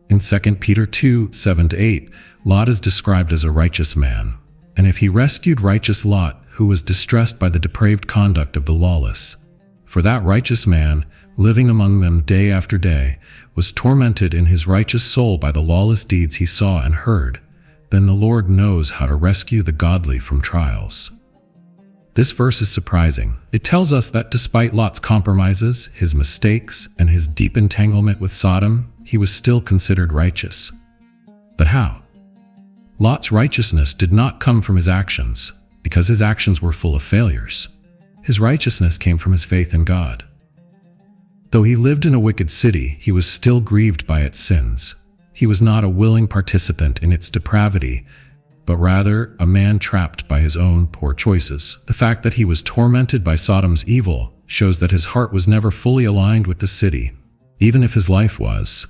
In 2 Peter 2:7-8, Lot is described as a righteous man, and if he rescued righteous Lot, who was distressed by the depraved conduct of the lawless. For that righteous man, living among them day after day, was tormented in his righteous soul by the lawless deeds he saw and heard, then the Lord knows how to rescue the godly from trials. This verse is surprising. It tells us that despite Lot's compromises, his mistakes, and his deep entanglement with Sodom, he was still considered righteous. But how? Lot's righteousness did not come from his actions, because his actions were full of failures. His righteousness came from his faith in God. Though he lived in a wicked city, he was still grieved by its sins. He was not a willing participant in its depravity, but rather a man trapped by his own poor choices. The fact that he was tormented by Sodom's evil shows that his heart was never fully aligned with the city, even if his life was.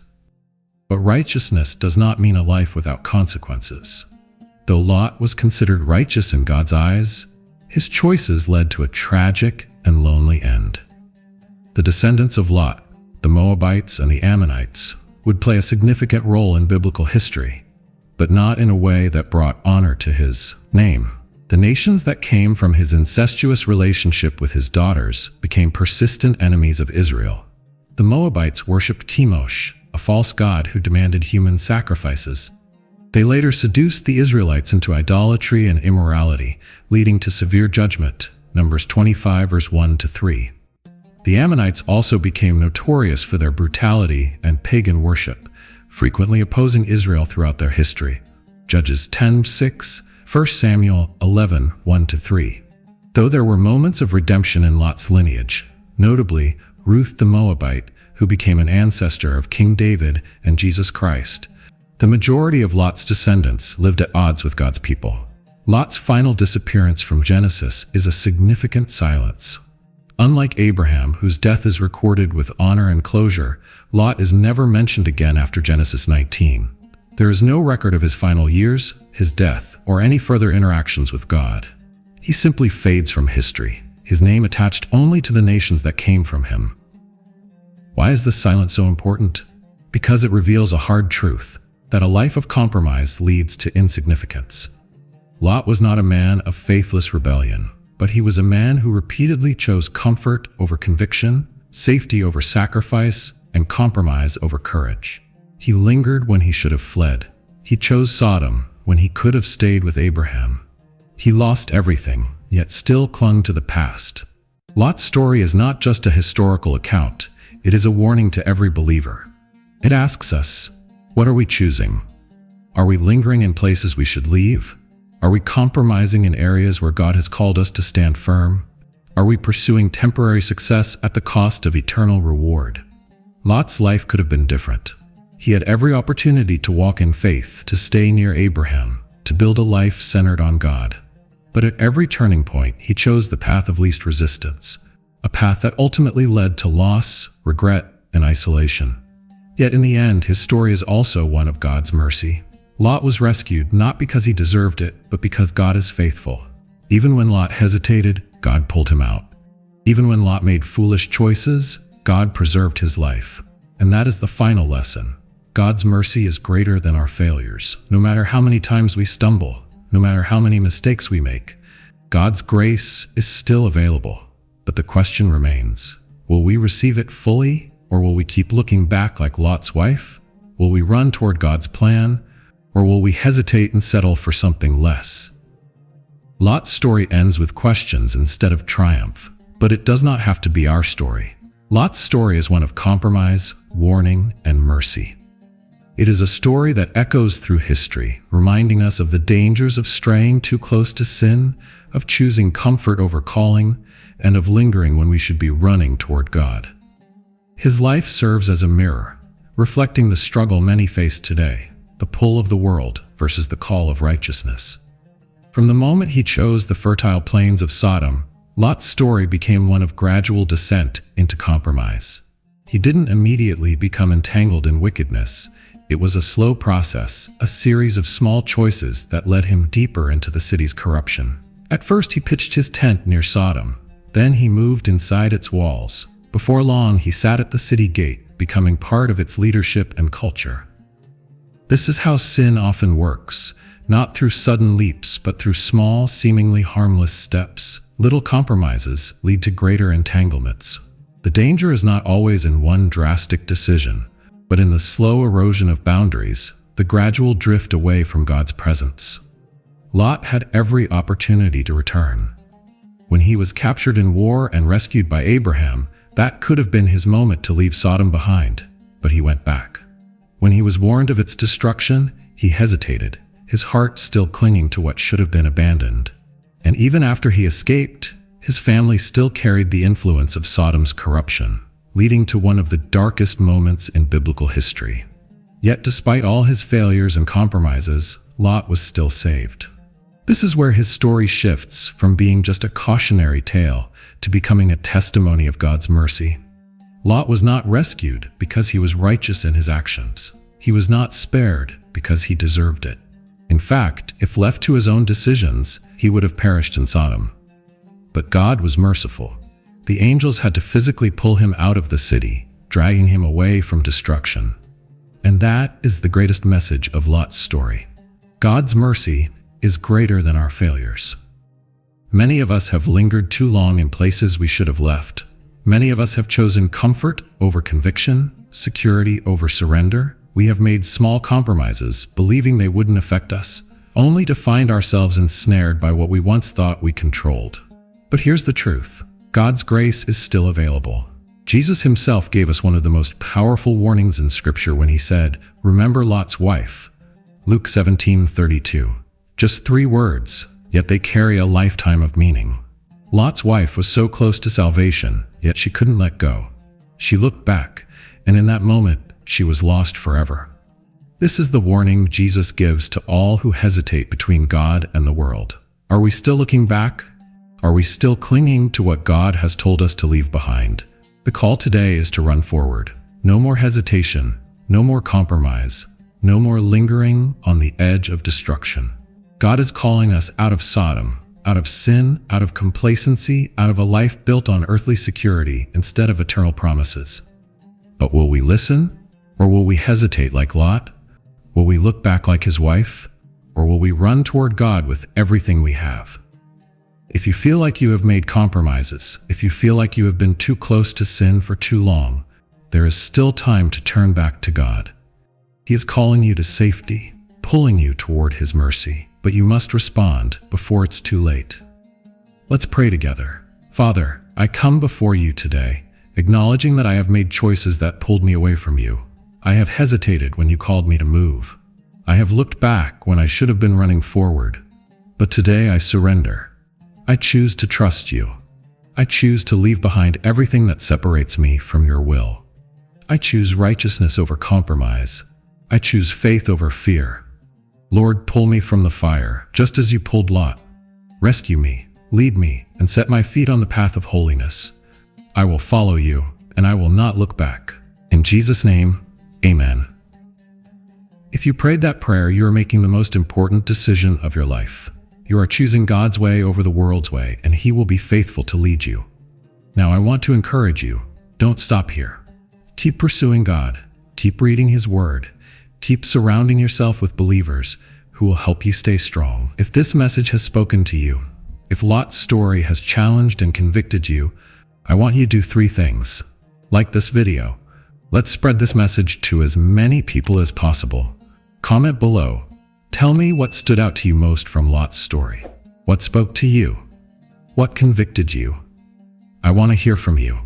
But righteousness does not mean a life without consequences. Though Lot was considered righteous in God's eyes, his choices led to a tragic and lonely end. The descendants of Lot, the Moabites and the Ammonites, would play a significant role in biblical history, but not in a way that brought honor to his name. The nations that came from his incestuous relationship with his daughters became persistent enemies of Israel. The Moabites worshipped Chemosh, a false god who demanded human sacrifices. They later seduced the Israelites into idolatry and immorality, leading to severe judgment. Numbers 25 verse 1-3. The Ammonites also became notorious for their brutality and pagan worship, frequently opposing Israel throughout their history. Judges 10:6, 1 Samuel 11:1-3. Though there were moments of redemption in Lot's lineage, notably Ruth the Moabite, who became an ancestor of King David and Jesus Christ, the majority of Lot's descendants lived at odds with God's people. Lot's final disappearance from Genesis is a significant silence. Unlike Abraham, whose death is recorded with honor and closure, Lot is never mentioned again after Genesis 19. There is no record of his final years, his death, or any further interactions with God. He simply fades from history, his name attached only to the nations that came from him. Why is this silence so important? Because it reveals a hard truth, that a life of compromise leads to insignificance. Lot was not a man of faithless rebellion, but he was a man who repeatedly chose comfort over conviction, safety over sacrifice, and compromise over courage. He lingered when he should have fled. He chose Sodom when he could have stayed with Abraham. He lost everything, yet still clung to the past. Lot's story is not just a historical account, it is a warning to every believer. It asks us, what are we choosing? Are we lingering in places we should leave? Are we compromising in areas where God has called us to stand firm? Are we pursuing temporary success at the cost of eternal reward? Lot's life could have been different. He had every opportunity to walk in faith, to stay near Abraham, to build a life centered on God. But at every turning point, he chose the path of least resistance, a path that ultimately led to loss, regret, and isolation. Yet in the end, his story is also one of God's mercy. Lot was rescued not because he deserved it, but because God is faithful. Even when Lot hesitated, God pulled him out. Even when Lot made foolish choices, God preserved his life. And that is the final lesson. God's mercy is greater than our failures. No matter how many times we stumble, no matter how many mistakes we make, God's grace is still available. But the question remains, will we receive it fully, or will we keep looking back like Lot's wife? Will we run toward God's plan, or will we hesitate and settle for something less? Lot's story ends with questions instead of triumph, but it does not have to be our story. Lot's story is one of compromise, warning, and mercy. It is a story that echoes through history, reminding us of the dangers of straying too close to sin, of choosing comfort over calling, and of lingering when we should be running toward God. His life serves as a mirror, reflecting the struggle many face today, the pull of the world versus the call of righteousness. From the moment he chose the fertile plains of Sodom, Lot's story became one of gradual descent into compromise. He didn't immediately become entangled in wickedness. It was a slow process, a series of small choices that led him deeper into the city's corruption. At first, he pitched his tent near Sodom. Then he moved inside its walls. Before long, he sat at the city gate, becoming part of its leadership and culture. This is how sin often works, not through sudden leaps, but through small, seemingly harmless steps. Little compromises lead to greater entanglements. The danger is not always in one drastic decision, but in the slow erosion of boundaries, the gradual drift away from God's presence. Lot had every opportunity to return. When he was captured in war and rescued by Abraham, that could have been his moment to leave Sodom behind, but he went back. When he was warned of its destruction, he hesitated, his heart still clinging to what should have been abandoned. And even after he escaped, his family still carried the influence of Sodom's corruption, leading to one of the darkest moments in biblical history. Yet despite all his failures and compromises, Lot was still saved. This is where his story shifts from being just a cautionary tale to becoming a testimony of God's mercy. Lot was not rescued because he was righteous in his actions. He was not spared because he deserved it. In fact, if left to his own decisions, he would have perished in Sodom. But God was merciful. The angels had to physically pull him out of the city, dragging him away from destruction. And that is the greatest message of Lot's story. God's mercy is greater than our failures. Many of us have lingered too long in places we should have left. Many of us have chosen comfort over conviction, security over surrender. We have made small compromises, believing they wouldn't affect us, only to find ourselves ensnared by what we once thought we controlled. But here's the truth. God's grace is still available. Jesus himself gave us one of the most powerful warnings in Scripture when he said, "Remember Lot's wife." Luke 17:32. Just 3 words, yet they carry a lifetime of meaning. Lot's wife was so close to salvation, yet she couldn't let go. She looked back, and in that moment, she was lost forever. This is the warning Jesus gives to all who hesitate between God and the world. Are we still looking back? Are we still clinging to what God has told us to leave behind? The call today is to run forward. No more hesitation, no more compromise, no more lingering on the edge of destruction. God is calling us out of Sodom, out of sin, out of complacency, out of a life built on earthly security instead of eternal promises. But will we listen? Or will we hesitate like Lot? Will we look back like his wife? Or will we run toward God with everything we have? If you feel like you have made compromises, if you feel like you have been too close to sin for too long, there is still time to turn back to God. He is calling you to safety, pulling you toward his mercy, but you must respond before it's too late. Let's pray together. Father, I come before you today, acknowledging that I have made choices that pulled me away from you. I have hesitated when you called me to move. I have looked back when I should have been running forward. But today I surrender. I choose to trust you. I choose to leave behind everything that separates me from your will. I choose righteousness over compromise. I choose faith over fear. Lord, pull me from the fire, just as you pulled Lot. Rescue me, lead me, and set my feet on the path of holiness. I will follow you, and I will not look back. In Jesus' name, amen. If you prayed that prayer, you are making the most important decision of your life. You are choosing God's way over the world's way, and He will be faithful to lead you. Now, I want to encourage you, don't stop here. Keep pursuing God. Keep reading His Word. Keep surrounding yourself with believers who will help you stay strong. If this message has spoken to you, if Lot's story has challenged and convicted you, I want you to do 3 things. Like this video. Let's spread this message to as many people as possible. Comment below. Tell me what stood out to you most from Lot's story. What spoke to you? What convicted you? I want to hear from you.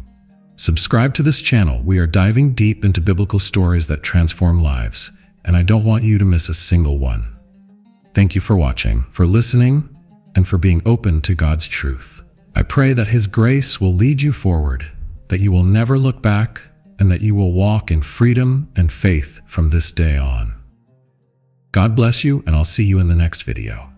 Subscribe to this channel. We are diving deep into biblical stories that transform lives, and I don't want you to miss a single one. Thank you for watching, for listening, and for being open to God's truth. I pray that His grace will lead you forward, that you will never look back, and that you will walk in freedom and faith from this day on. God bless you, and I'll see you in the next video.